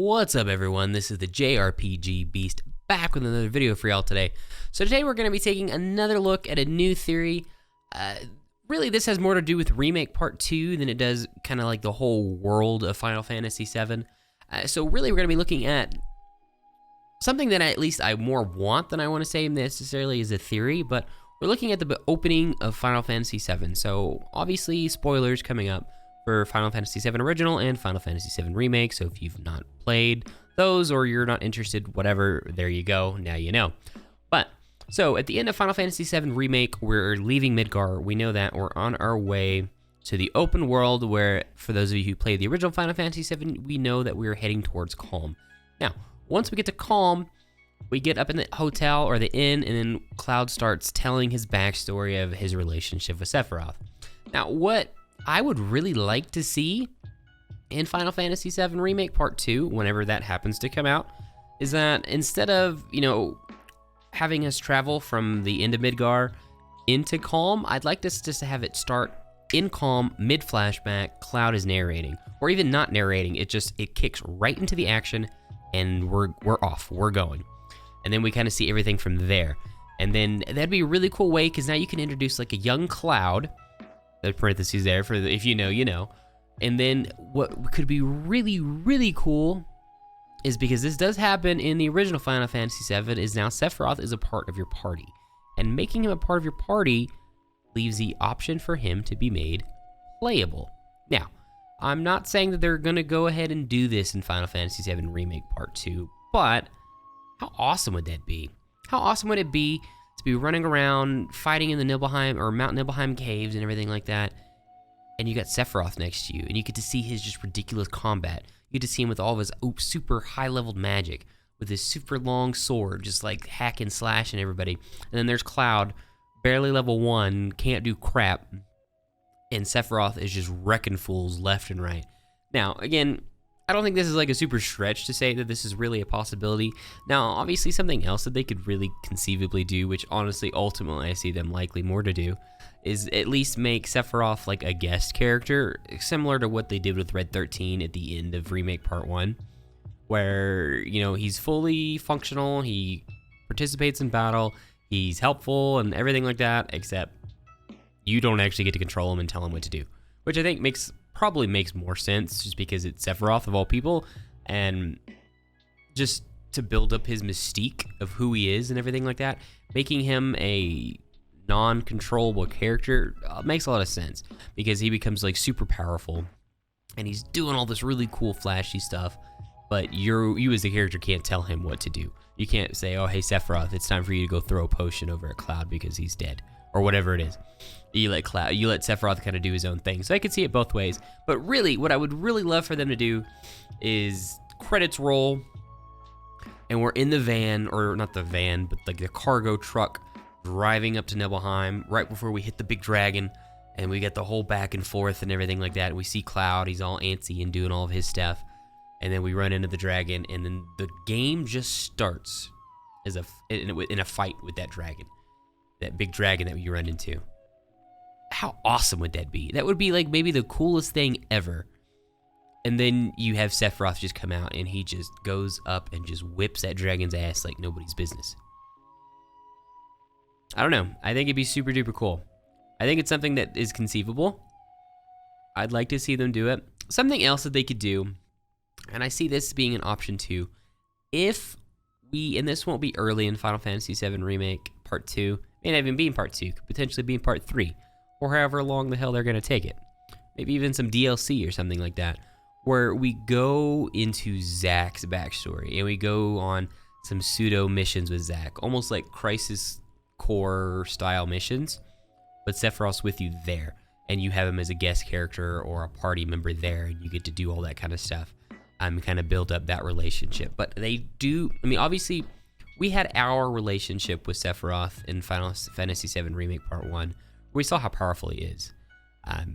What's up, everyone? This is the JRPG Beast back with another video for y'all today. So today we're going to be taking another look at a new theory. Really, this has more to do with Remake Part 2 than it does kind of like the whole world of Final Fantasy VII. So really, we're going to be looking at something that at least I more want than I want to say necessarily is a theory, but we're looking at the opening of Final Fantasy VII. So obviously, spoilers coming up for Final Fantasy VII Original and Final Fantasy VII Remake. So if you've not played those or you're not interested, whatever, there you go. Now you know. But so at the end of Final Fantasy VII Remake, we're leaving Midgar. We know that we're on our way to the open world where, for those of you who played the original Final Fantasy VII, we know that we're heading towards Calm. Now, once we get to Calm, we get up in the hotel or the inn, and then Cloud starts telling his backstory of his relationship with Sephiroth. Now, what I would really like to see in Final Fantasy VII Remake Part 2, whenever that happens to come out, is that instead of, having us travel from the end of Midgar into Calm, I'd like this just to have it start in Calm, mid-flashback, Cloud is narrating. Or even not narrating, it kicks right into the action, and we're off, we're going. And then we kind of see everything from there. And then that'd be a really cool way, because now you can introduce like a young Cloud, the parentheses there, for if you know, you know. And then what could be really, really cool is, because this does happen in the original Final Fantasy VII, is now Sephiroth is a part of your party. And making him a part of your party leaves the option for him to be made playable. Now, I'm not saying that they're going to go ahead and do this in Final Fantasy VII Remake Part 2, but how awesome would that be? How awesome would it be to be running around fighting in the Nibelheim or Mount Nibelheim caves and everything like that, and you got Sephiroth next to you, and you get to see his just ridiculous combat. You get to see him with all of his super high-leveled magic, with his super long sword, just like hack and slash and everybody. And then there's Cloud, barely level 1, can't do crap, and Sephiroth is just wrecking fools left and right. Now, again, I don't think this is like a super stretch to say that this is really a possibility. Now, obviously something else that they could really conceivably do, which honestly, ultimately, I see them likely more to do, is at least make Sephiroth like a guest character, similar to what they did with Red 13 at the end of Remake Part 1, where, he's fully functional, he participates in battle, he's helpful and everything like that, except you don't actually get to control him and tell him what to do, which I think probably makes more sense, just because it's Sephiroth of all people, and just to build up his mystique of who he is and everything like that, making him a non-controllable character makes a lot of sense, because he becomes like super powerful and he's doing all this really cool flashy stuff, but you as the character can't tell him what to do. You can't say, oh hey Sephiroth, it's time for you to go throw a potion over at Cloud because he's dead, or whatever it is. You let Sephiroth kind of do his own thing. So I could see it both ways. But really, what I would really love for them to do is credits roll, and we're in the van, or not the van, but like the cargo truck driving up to Nibelheim right before we hit the big dragon, and we get the whole back and forth and everything like that. And we see Cloud, he's all antsy and doing all of his stuff. And then we run into the dragon, and then the game just starts as in a fight with that dragon. That big dragon that you run into. How awesome would that be? That would be like maybe the coolest thing ever. And then you have Sephiroth just come out, and he just goes up and just whips that dragon's ass like nobody's business. I don't know. I think it'd be super duper cool. I think it's something that is conceivable. I'd like to see them do it. Something else that they could do, and I see this being an option too, and this won't be early in Final Fantasy VII Remake Part 2, may not even be in Part 2, could potentially be in Part 3, or however long the hell they're going to take it. Maybe even some DLC or something like that, where we go into Zack's backstory, and we go on some pseudo missions with Zack, almost like Crisis Core style missions, but Sephiroth's with you there, and you have him as a guest character or a party member there, and you get to do all that kind of stuff. Kind of build up that relationship. But they do, obviously, we had our relationship with Sephiroth in Final Fantasy VII Remake Part 1, where we saw how powerful he is.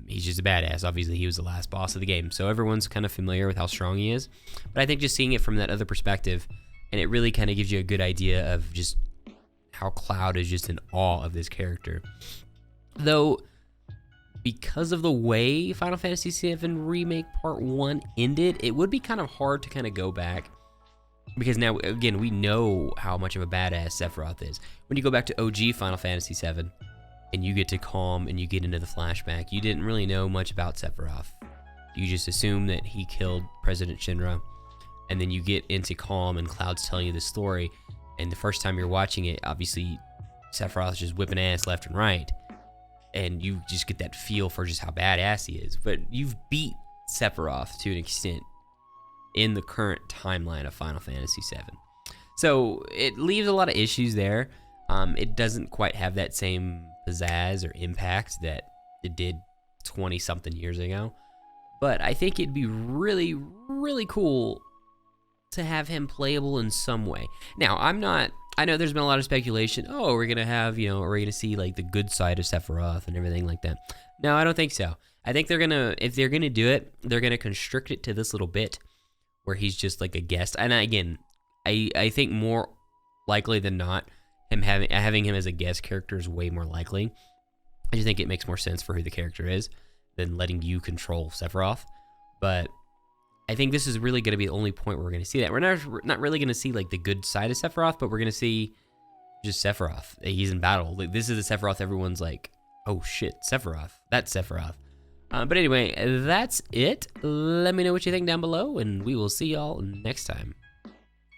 He's just a badass. Obviously, he was the last boss of the game, so everyone's kind of familiar with how strong he is. But I think just seeing it from that other perspective, and it really kind of gives you a good idea of just how Cloud is just in awe of this character. Though, because of the way Final Fantasy VII Remake Part 1 ended, it would be kind of hard to kind of go back. Because now, again, we know how much of a badass Sephiroth is. When you go back to OG Final Fantasy VII, and you get to Calm and you get into the flashback, you didn't really know much about Sephiroth. You just assume that he killed President Shinra, and then you get into Calm and Cloud's telling you the story, and the first time you're watching it, obviously Sephiroth's just whipping ass left and right, and you just get that feel for just how badass he is. But you've beat Sephiroth to an extent in the current timeline of Final Fantasy VII. So it leaves a lot of issues there. It doesn't quite have that same pizzazz or impact that it did 20-something years ago. But I think it'd be really, really cool to have him playable in some way. Now, I know there's been a lot of speculation. Oh, we're gonna have, are we gonna see like the good side of Sephiroth and everything like that? No, I don't think so. I think if they're gonna do it, they're gonna constrict it to this little bit where he's just like a guest. And again, I think more likely than not, having him as a guest character is way more likely. I just think it makes more sense for who the character is than letting you control Sephiroth. But I think this is really going to be the only point where we're going to see that. We're not really going to see like the good side of Sephiroth, but we're going to see just Sephiroth. He's in battle. Like, this is the Sephiroth everyone's like, oh shit, Sephiroth. That's Sephiroth. But anyway, that's it. Let me know what you think down below, and we will see y'all next time.